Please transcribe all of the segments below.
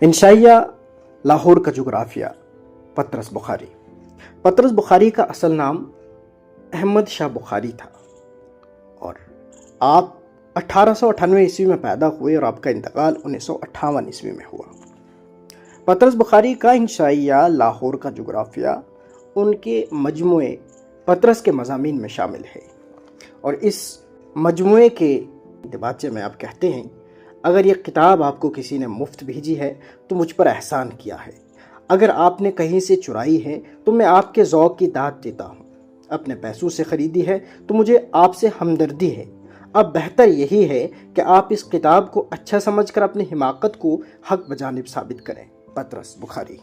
انشائیہ لاہور کا جغرافیہ. پطرس بخاری. پطرس بخاری کا اصل نام احمد شاہ بخاری تھا اور آپ 1898 عیسوی میں پیدا ہوئے اور آپ کا انتقال 1958 عیسوی میں ہوا. پطرس بخاری کا انشائیہ لاہور کا جغرافیہ ان کے مجموعے پطرس کے مضامین میں شامل ہے اور اس مجموعے کے دباچے میں آپ کہتے ہیں: اگر یہ کتاب آپ کو کسی نے مفت بھیجی ہے تو مجھ پر احسان کیا ہے، اگر آپ نے کہیں سے چرائی ہے تو میں آپ کے ذوق کی داد دیتا ہوں، اپنے پیسوں سے خریدی ہے تو مجھے آپ سے ہمدردی ہے. اب بہتر یہی ہے کہ آپ اس کتاب کو اچھا سمجھ کر اپنی حماقت کو حق بجانب ثابت کریں. پطرس بخاری.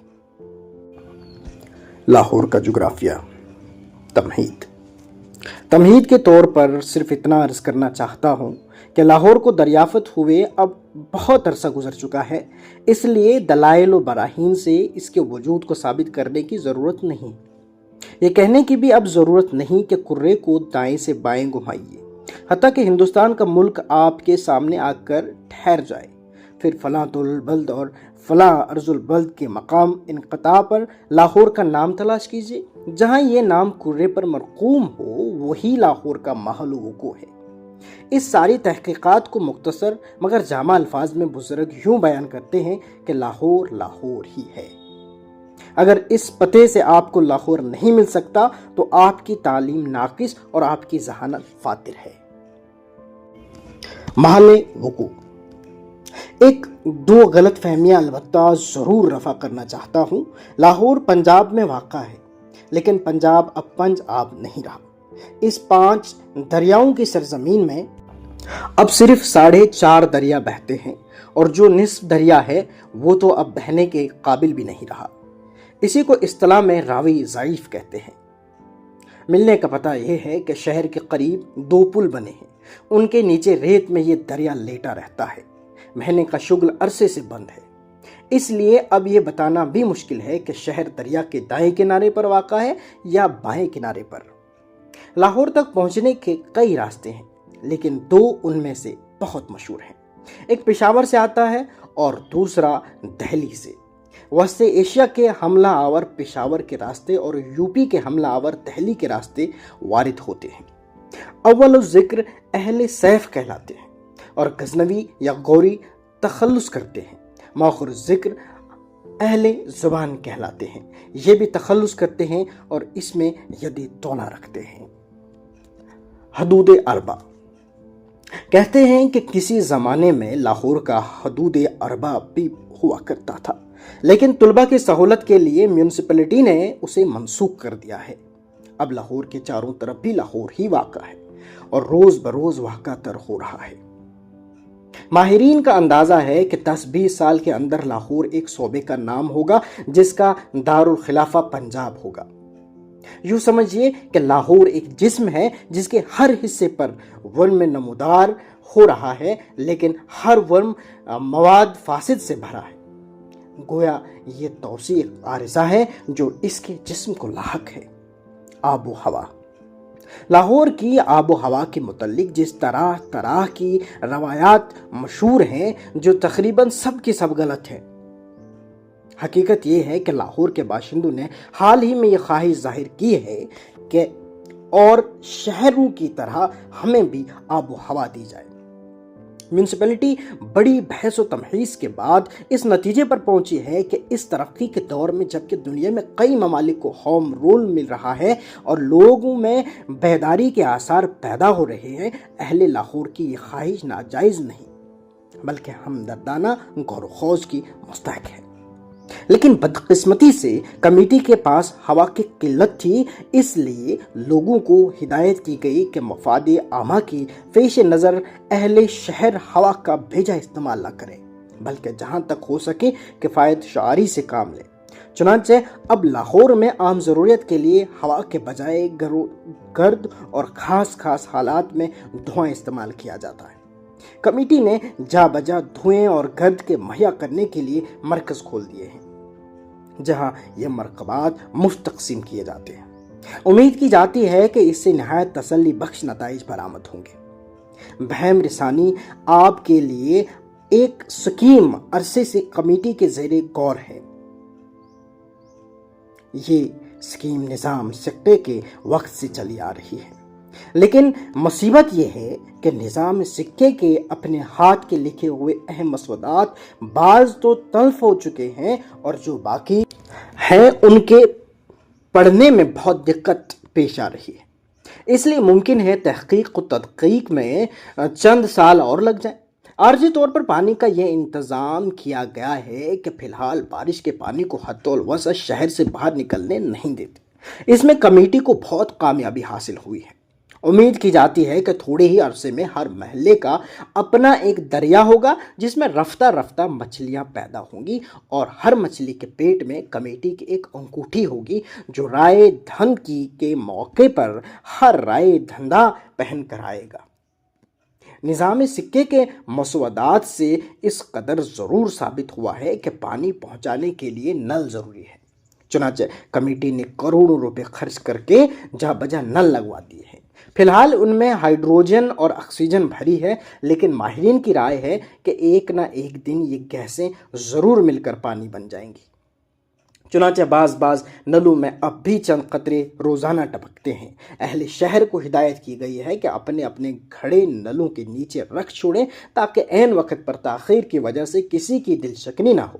لاہور کا جغرافیہ. تمہید کے طور پر صرف اتنا عرض کرنا چاہتا ہوں کہ لاہور کو دریافت ہوئے اب بہت عرصہ گزر چکا ہے، اس لیے دلائل و براہین سے اس کے وجود کو ثابت کرنے کی ضرورت نہیں. یہ کہنے کی بھی اب ضرورت نہیں کہ کرے کو دائیں سے بائیں گھمائیے، حتیٰ کہ ہندوستان کا ملک آپ کے سامنے آ کر ٹھہر جائے، پھر فلاں البلد اور فلاں ارض البلد کے مقام انقطاع پر لاہور کا نام تلاش کیجیے. جہاں یہ نام کرے پر مرقوم ہو وہی لاہور کا محل وقوع ہے. اس ساری تحقیقات کو مختصر مگر جامع الفاظ میں بزرگ یوں بیان کرتے ہیں کہ لاہور لاہور ہی ہے. اگر اس پتے سے آپ کو لاہور نہیں مل سکتا تو آپ کی تعلیم ناقص اور آپ کی ذہانت فاتر ہے. محل وقوع. ایک دو غلط فہمیاں البتہ ضرور رفع کرنا چاہتا ہوں. لاہور پنجاب میں واقع ہے، لیکن پنجاب اب پنج آب نہیں رہا. اس 5 دریاؤں کی سرزمین میں اب صرف 4.5 دریا بہتے ہیں اور جو نصف دریا ہے وہ تو اب بہنے کے قابل بھی نہیں رہا. اسی کو اصطلاح میں راوی ضعیف کہتے ہیں. ملنے کا پتہ یہ ہے کہ شہر کے قریب 2 پل بنے ہیں، ان کے نیچے ریت میں یہ دریا لیٹا رہتا ہے. بہنے کا شغل عرصے سے بند ہے، اس لیے اب یہ بتانا بھی مشکل ہے کہ شہر دریا کے دائیں کنارے پر واقع ہے یا بائیں کنارے پر. لاہور تک پہنچنے کے کئی راستے ہیں، لیکن 2 ان میں سے بہت مشہور ہیں. ایک پشاور سے آتا ہے اور دوسرا دہلی سے. وسط ایشیا کے حملہ آور پشاور کے راستے اور یوپی کے حملہ آور دہلی کے راستے وارد ہوتے ہیں. اول الذکر اہل سیف کہلاتے ہیں اور غزنوی یا غوری تخلص کرتے ہیں. مؤخر الذکر اہل زبان کہلاتے ہیں، یہ بھی تخلص کرتے ہیں اور اس میں ید تولا رکھتے ہیں. حدود اربع. کہتے ہیں کہ کسی زمانے میں لاہور کا حدود اربع بھی ہوا کرتا تھا، لیکن طلبہ کی سہولت کے لیے میونسپلٹی نے اسے منسوخ کر دیا ہے. اب لاہور کے چاروں طرف بھی لاہور ہی واقع ہے اور روز بروز واقع تر ہو رہا ہے. ماہرین کا اندازہ ہے کہ 10-20 سال کے اندر لاہور ایک صوبے کا نام ہوگا جس کا دارالخلافہ پنجاب ہوگا. یوں سمجھیے کہ لاہور ایک جسم ہے جس کے ہر حصے پر ورم نمودار ہو رہا ہے، لیکن ہر ورم مواد فاسد سے بھرا ہے. گویا یہ توسیع عارضہ ہے جو اس کے جسم کو لاحق ہے. آب و ہوا. لاہور کی آب و ہوا کے متعلق جس طرح کی روایات مشہور ہیں جو تقریباً سب کی سب غلط ہیں. حقیقت یہ ہے کہ لاہور کے باشندوں نے حال ہی میں یہ خواہش ظاہر کی ہے کہ اور شہروں کی طرح ہمیں بھی آب و ہوا دی جائے. میونسپلٹی بڑی بحث و تمحیص کے بعد اس نتیجے پر پہنچی ہے کہ اس ترقی کے دور میں جبکہ دنیا میں کئی ممالک کو ہوم رول مل رہا ہے اور لوگوں میں بیداری کے آثار پیدا ہو رہے ہیں، اہل لاہور کی یہ خواہش ناجائز نہیں بلکہ ہمدردانہ غور و خوض کی مستحق ہے. لیکن بدقسمتی سے کمیٹی کے پاس ہوا کی قلت تھی، اس لیے لوگوں کو ہدایت کی گئی کہ مفاد عامہ کی پیش نظر اہل شہر ہوا کا بھیجا استعمال نہ کریں بلکہ جہاں تک ہو سکے کفایت شعاری سے کام لیں. چنانچہ اب لاہور میں عام ضرورت کے لیے ہوا کے بجائے گرد اور خاص حالات میں دھواں استعمال کیا جاتا ہے. کمیٹی نے جا بجا دھوئیں اور گرد کے مہیا کرنے کے لیے مرکز کھول دیے ہیں جہاں یہ مرکبات مفت تقسیم کیے جاتے ہیں. امید کی جاتی ہے کہ اس سے نہایت تسلی بخش نتائج برآمد ہوں گے. بہم رسانی آپ کے لیے ایک سکیم عرصے سے کمیٹی کے زیر غور ہے۔ یہ سکیم نظام سکے کے وقت سے چلی آ رہی ہے، لیکن مصیبت یہ ہے کہ نظام سکے کے اپنے ہاتھ کے لکھے ہوئے اہم مسودات بعض تو تلف ہو چکے ہیں، اور جو باقی ہیں ان کے پڑھنے میں بہت دقت پیش آ رہی ہے۔ اس لیے ممکن ہے تحقیق و تدقیق میں چند سال اور لگ جائیں۔ عارضی طور پر پانی کا یہ انتظام کیا گیا ہے کہ فی الحال بارش کے پانی کو حد الوسع شہر سے باہر نکلنے نہیں دیتے۔ اس میں کمیٹی کو بہت کامیابی حاصل ہوئی ہے۔ امید کی جاتی ہے کہ تھوڑے ہی عرصے میں ہر محلے کا اپنا ایک دریا ہوگا جس میں رفتہ رفتہ مچھلیاں پیدا ہوں گی، اور ہر مچھلی کے پیٹ میں کمیٹی کی ایک انگوٹھی ہوگی جو رائے دہندگی کے موقع پر ہر رائے دہندہ پہن کر آئے گا۔ نظام سکے کے مسودات سے اس قدر ضرور ثابت ہوا ہے کہ پانی پہنچانے کے لیے نل ضروری ہے، چنانچہ کمیٹی نے کروڑوں روپے خرچ کر کے جا بجا نل لگوا دیے ہیں۔ فی الحال ان میں ہائیڈروجن اور آکسیجن بھری ہے، لیکن ماہرین کی رائے ہے کہ ایک نہ ایک دن یہ گیسیں ضرور مل کر پانی بن جائیں گی۔ چنانچہ بعض نلوں میں اب بھی چند قطرے روزانہ ٹپکتے ہیں۔ اہل شہر کو ہدایت کی گئی ہے کہ اپنے اپنے گھڑے نلوں کے نیچے رکھ چھوڑیں تاکہ عین وقت پر تاخیر کی وجہ سے کسی کی دل شکنی نہ ہو۔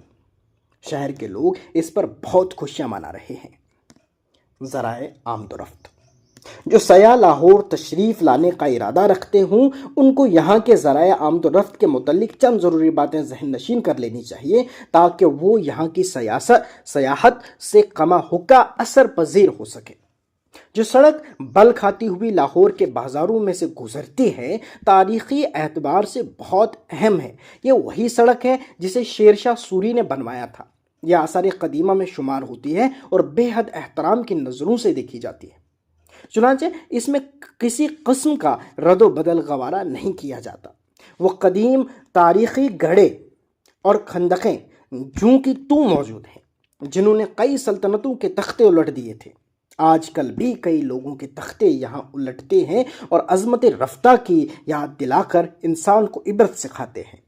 شہر کے لوگ اس پر بہت خوشیاں منا رہے ہیں۔ ذرائع آمد و رفت: جو سیاح لاہور تشریف لانے کا ارادہ رکھتے ہوں ان کو یہاں کے ذرائع آمد و رفت کے متعلق چند ضروری باتیں ذہن نشین کر لینی چاہیے تاکہ وہ یہاں کی سیاحت سے کما حقہ اثر پذیر ہو سکے۔ جو سڑک بل کھاتی ہوئی لاہور کے بازاروں میں سے گزرتی ہے، تاریخی اعتبار سے بہت اہم ہے۔ یہ وہی سڑک ہے جسے شیر شاہ سوری نے بنوایا تھا۔ یہ آثار قدیمہ میں شمار ہوتی ہے اور بے حد احترام کی نظروں سے دیکھی جاتی ہے۔ چنانچہ اس میں کسی قسم کا رد و بدل گوارا نہیں کیا جاتا۔ وہ قدیم تاریخی گڑھے اور خندقیں جوں کی توں موجود ہیں جنہوں نے کئی سلطنتوں کے تختے الٹ دیے تھے۔ آج کل بھی کئی لوگوں کے تختے یہاں الٹتے ہیں اور عظمت رفتہ کی یاد دلا کر انسان کو عبرت سکھاتے ہیں۔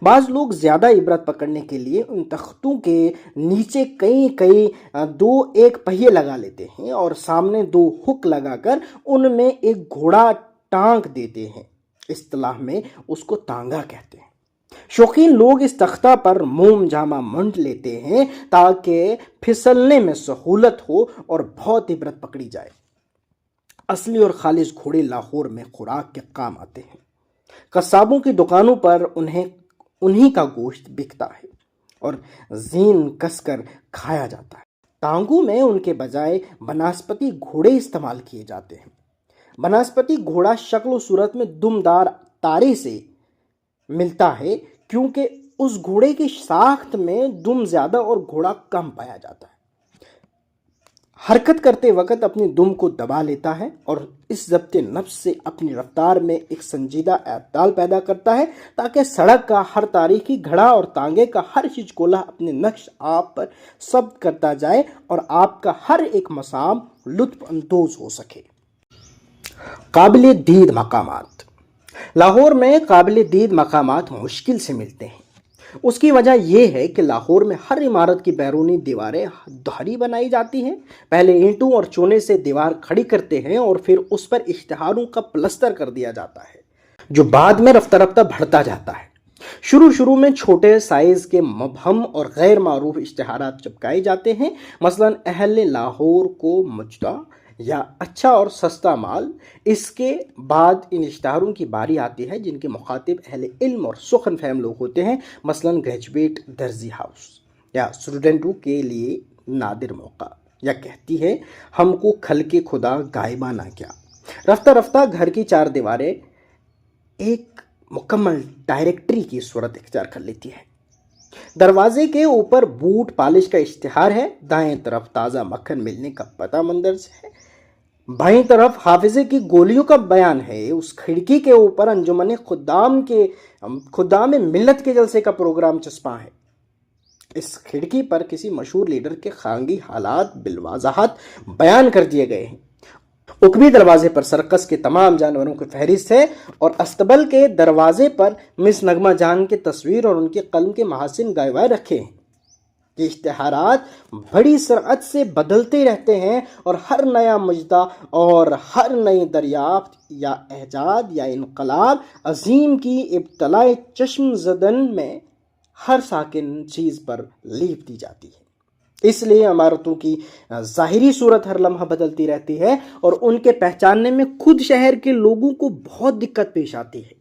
بعض لوگ زیادہ عبرت پکڑنے کے لیے ان تختوں کے نیچے کئی دو ایک پہیے لگا لیتے ہیں اور سامنے دو ہک لگا کر ان میں ایک گھوڑا ٹانک دیتے ہیں۔ اصطلاح میں اس کو تانگا کہتے ہیں۔ شوقین لوگ اس تختہ پر موم جامہ منڈ لیتے ہیں تاکہ پھسلنے میں سہولت ہو اور بہت عبرت پکڑی جائے۔ اصلی اور خالص گھوڑے لاہور میں خوراک کے کام آتے ہیں۔ قصابوں کی دکانوں پر انہی کا گوشت بکتا ہے اور زین کس کر کھایا جاتا ہے۔ ٹانگوں میں ان کے بجائے بناسپتی گھوڑے استعمال کیے جاتے ہیں۔ بناسپتی گھوڑا شکل و صورت میں دمدار تارے سے ملتا ہے کیونکہ اس گھوڑے کی ساخت میں دم زیادہ اور گھوڑا کم پایا جاتا ہے۔ حرکت کرتے وقت اپنی دم کو دبا لیتا ہے اور اس ضبط نفس سے اپنی رفتار میں ایک سنجیدہ اعتدال پیدا کرتا ہے تاکہ سڑک کا ہر تاریخی گھڑا اور تانگے کا ہر ہچکولہ اپنے نقش آپ پر ثبت کرتا جائے اور آپ کا ہر ایک مسام لطف اندوز ہو سکے۔ قابل دید مقامات: لاہور میں قابل دید مقامات مشکل سے ملتے ہیں۔ اس کی وجہ یہ ہے کہ لاہور میں ہر عمارت کی بیرونی دیواریں دھاری بنائی جاتی ہیں۔ پہلے اینٹوں اور چونے سے دیوار کھڑی کرتے ہیں اور پھر اس پر اشتہاروں کا پلستر کر دیا جاتا ہے جو بعد میں رفتہ رفتہ بڑھتا جاتا ہے۔ شروع میں چھوٹے سائز کے مبہم اور غیر معروف اشتہارات چپکائے جاتے ہیں، مثلا اہل لاہور کو مجدہ یا اچھا اور سستا مال۔ اس کے بعد ان اشتہاروں کی باری آتی ہے جن کے مخاطب اہل علم اور سخن فہم لوگ ہوتے ہیں، مثلا گریجویٹ درزی ہاؤس یا اسٹوڈنٹوں کے لیے نادر موقع، یا کہتی ہے ہم کو کھل کے خدا غائبہ نہ کیا۔ رفتہ رفتہ گھر کی چار دیواریں ایک مکمل ڈائریکٹری کی صورت اختیار کر لیتی ہے۔ دروازے کے اوپر بوٹ پالش کا اشتہار ہے، دائیں طرف تازہ مکھن ملنے کا پتہ مندرج ہے، بائیں طرف حافظے کی گولیوں کا بیان ہے۔ اس کھڑکی کے اوپر انجمن خدام ملت کے جلسے کا پروگرام چسپاں ہے۔ اس کھڑکی پر کسی مشہور لیڈر کے خانگی حالات بالواضحات بیان کر دیے گئے ہیں۔ اکبی دروازے پر سرکس کے تمام جانوروں کی فہرست ہے اور استبل کے دروازے پر مس نغمہ جان کی تصویر اور ان کے قلم کے محاسن گائے رکھے ہیں۔ یہ اشتہارات بڑی سرعت سے بدلتے رہتے ہیں اور ہر نیا مجدہ اور ہر نئی دریافت یا ایجاد یا انقلاب عظیم کی ابتلاء چشم زدن میں ہر ساکن چیز پر لیپ دی جاتی ہے۔ اس لیے عمارتوں کی ظاہری صورت ہر لمحہ بدلتی رہتی ہے اور ان کے پہچاننے میں خود شہر کے لوگوں کو بہت دقت پیش آتی ہے۔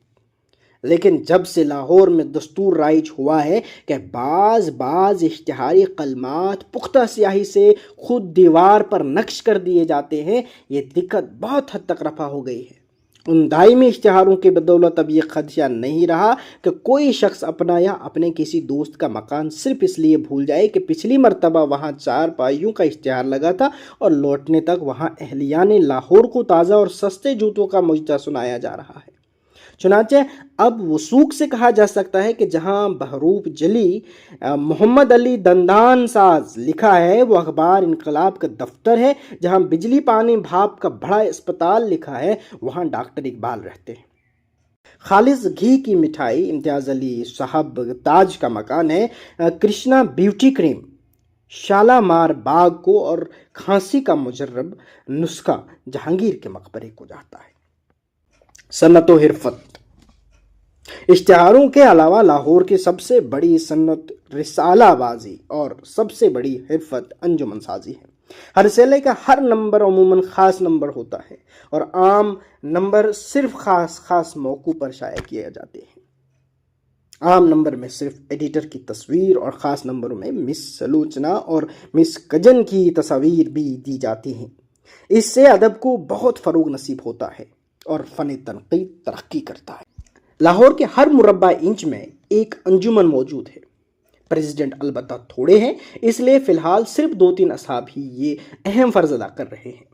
لیکن جب سے لاہور میں دستور رائج ہوا ہے کہ بعض اشتہاری کلمات پختہ سیاہی سے خود دیوار پر نقش کر دیے جاتے ہیں، یہ دقت بہت حد تک رفع ہو گئی ہے۔ ان دائمی اشتہاروں کی بدولت اب یہ خدشہ نہیں رہا کہ کوئی شخص اپنا یا اپنے کسی دوست کا مکان صرف اس لیے بھول جائے کہ پچھلی مرتبہ وہاں 4 پائیوں کا اشتہار لگا تھا اور لوٹنے تک وہاں اہلیان لاہور کو تازہ اور سستے جوتوں کا مجدہ سنایا جا رہا ہے۔ چنانچہ اب وثوق سے کہا جا سکتا ہے کہ جہاں بحروف جلی محمد علی دندان ساز لکھا ہے وہ اخبار انقلاب کا دفتر ہے، جہاں بجلی پانی بھاپ کا بڑا اسپتال لکھا ہے وہاں ڈاکٹر اقبال رہتے ہیں۔ خالص گھی کی مٹھائی امتیاز علی صاحب تاج کا مکان ہے، کرشنا بیوٹی کریم شالامار باغ کو اور کھانسی کا مجرب نسخہ جہانگیر کے مقبرے کو جاتا ہے۔ صنعت و حرفت۔ اشتہاروں کے علاوہ لاہور کی سب سے بڑی صنعت رسالہ بازی اور سب سے بڑی حرفت انجمن سازی ہے۔ ہر رسالے کا ہر نمبر عموماً خاص نمبر ہوتا ہے اور عام نمبر صرف خاص موقع پر شائع کیے جاتے ہیں۔ عام نمبر میں صرف ایڈیٹر کی تصویر اور خاص نمبروں میں مس سلوچنا اور مس کجن کی تصاویر بھی دی جاتی ہیں۔ اس سے ادب کو بہت فروغ نصیب ہوتا ہے اور فن تنقید ترقی کرتا ہے۔ لاہور کے ہر مربع انچ میں ایک انجمن موجود ہے۔ پریزیڈنٹ البتہ تھوڑے ہیں، اس لیے فی الحال صرف 2-3 اصحاب ہی یہ اہم فرض ادا کر رہے ہیں،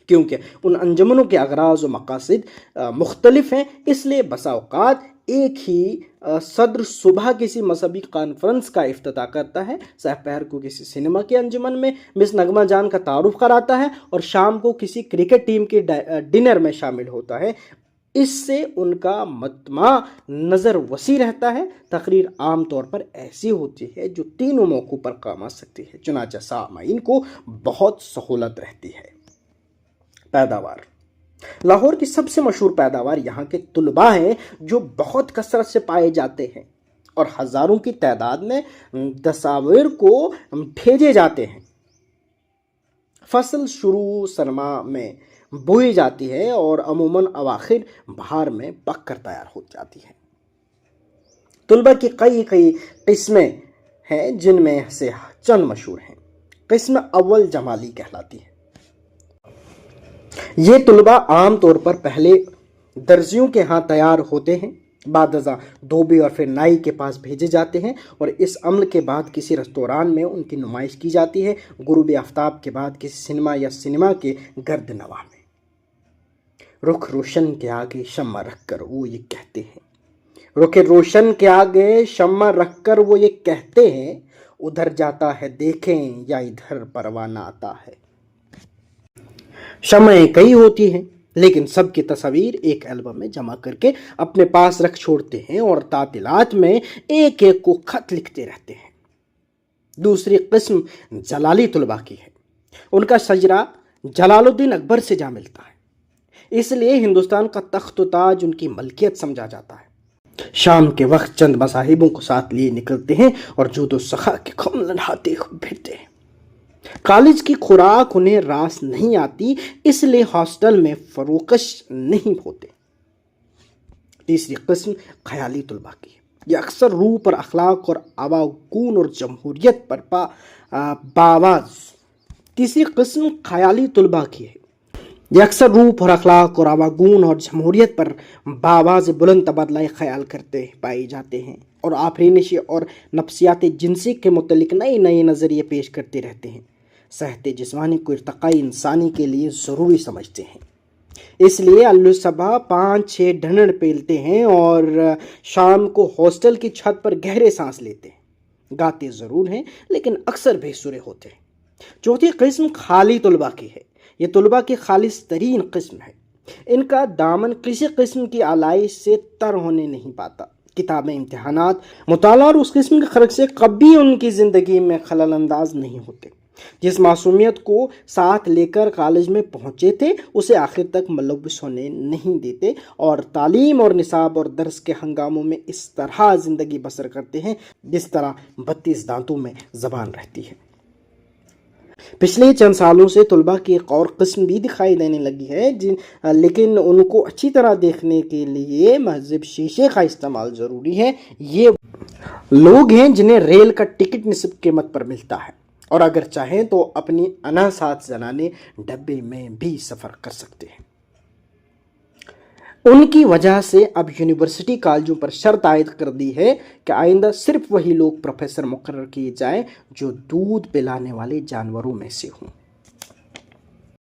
کیونکہ ان انجمنوں کے اغراض و مقاصد مختلف ہیں۔ اس لیے بسا اوقات ایک ہی صدر صبح کسی مذہبی کانفرنس کا افتتاح کرتا ہے، سپہر کو کسی سنیما کے انجمن میں مس نغمہ جان کا تعارف کراتا ہے اور شام کو کسی کرکٹ ٹیم کے ڈنر میں شامل ہوتا ہے۔ اس سے ان کا مجمع نظر وسیع رہتا ہے۔ تقریر عام طور پر ایسی ہوتی ہے جو تینوں موقعوں پر کام آ سکتی ہے، چنانچہ سامعین کو بہت سہولت رہتی ہے۔ پیداوار۔ لاہور کی سب سے مشہور پیداوار یہاں کے طلباء ہیں جو بہت کثرت سے پائے جاتے ہیں اور ہزاروں کی تعداد میں تصاویر کو بھیجے جاتے ہیں۔ فصل شروع سرما میں بوئی جاتی ہے اور عموماً اواخر بہار میں پک کر تیار ہو جاتی ہے۔ طلباء کی کئی قسمیں ہیں جن میں سے چند مشہور ہیں۔ قسم اول جمالی کہلاتی ہے۔ یہ طلباء عام طور پر پہلے درزیوں کے ہاں تیار ہوتے ہیں، بعد ازاں دھوبی اور پھر نائی کے پاس بھیجے جاتے ہیں اور اس عمل کے بعد کسی ریستوران میں ان کی نمائش کی جاتی ہے، غروب آفتاب کے بعد کسی سنیما یا سنیما کے گرد نواح میں۔ رخ روشن کے آگے شمع رکھ کر وہ یہ کہتے ہیں، رخ روشن کے آگے شمع رکھ کر وہ یہ کہتے ہیں، ادھر جاتا ہے دیکھیں یا ادھر پروانہ آتا ہے۔ شمعیں کئی ہوتی ہیں لیکن سب کی تصاویر ایک البم میں جمع کر کے اپنے پاس رکھ چھوڑتے ہیں اور تعطیلات میں ایک ایک کو خط لکھتے رہتے ہیں۔ دوسری قسم جلالی طلباء کی ہے۔ ان کا شجرہ جلال الدین اکبر سے جا ملتا ہے، اس لیے ہندوستان کا تخت و تاج ان کی ملکیت سمجھا جاتا ہے۔ شام کے وقت چند مصاحبوں کو ساتھ لیے نکلتے ہیں اور جود و سخا کے خم لڑھاتے پھرتے ہیں۔ کالج کی خوراک انہیں راس نہیں آتی، اس لیے ہاسٹل میں فروکش نہیں ہوتے۔ تیسری قسم خیالی طلباء کی ہے۔ یہ اکثر روح پر اخلاق اور آواگون اور جمہوریت پر باواز تیسری قسم خیالی طلباء کی ہے۔ یہ اکثر روح پر اخلاق اور آواگون اور جمہوریت پر باواز بلند تبادلہ خیال کرتے پائے جاتے ہیں اور آفرینشی اور نفسیات جنسی کے متعلق نئے نظریے پیش کرتے رہتے ہیں۔ صحت جسمانی کو ارتقائی انسانی کے لیے ضروری سمجھتے ہیں، اس لیے صبح 5-6 ڈھنڈ پیلتے ہیں اور شام کو ہاسٹل کی چھت پر گہرے سانس لیتے ہیں۔ گاتے ضرور ہیں لیکن اکثر بے سرے ہوتے ہیں۔ چوتھی قسم خالی طلباء کی ہے۔ یہ طلباء کی خالص ترین قسم ہے۔ ان کا دامن کسی قسم کی آلائش سے تر ہونے نہیں پاتا۔ کتابیں، امتحانات، مطالعہ اور اس قسم کے خرچ سے کبھی ان کی زندگی میں خلل انداز نہیں ہوتے۔ جس معصومیت کو ساتھ لے کر کالج میں پہنچے تھے اسے آخر تک ملوث ہونے نہیں دیتے، اور تعلیم اور نصاب اور درس کے ہنگاموں میں اس طرح زندگی بسر کرتے ہیں جس طرح 32 دانتوں میں زبان رہتی ہے۔ پچھلے چند سالوں سے طلباء کی ایک اور قسم بھی دکھائی دینے لگی ہے، لیکن ان کو اچھی طرح دیکھنے کے لیے مہذب شیشے کا استعمال ضروری ہے۔ یہ لوگ ہیں جنہیں ریل کا ٹکٹ نصف قیمت پر ملتا ہے، اور اگر چاہیں تو اپنی انا ساتھ زنانے ڈبے میں بھی سفر کر سکتے ہیں۔ ان کی وجہ سے اب یونیورسٹی کالجوں پر شرط عائد کر دی ہے کہ آئندہ صرف وہی لوگ پروفیسر مقرر کیے جائیں جو دودھ پلانے والے جانوروں میں سے ہوں۔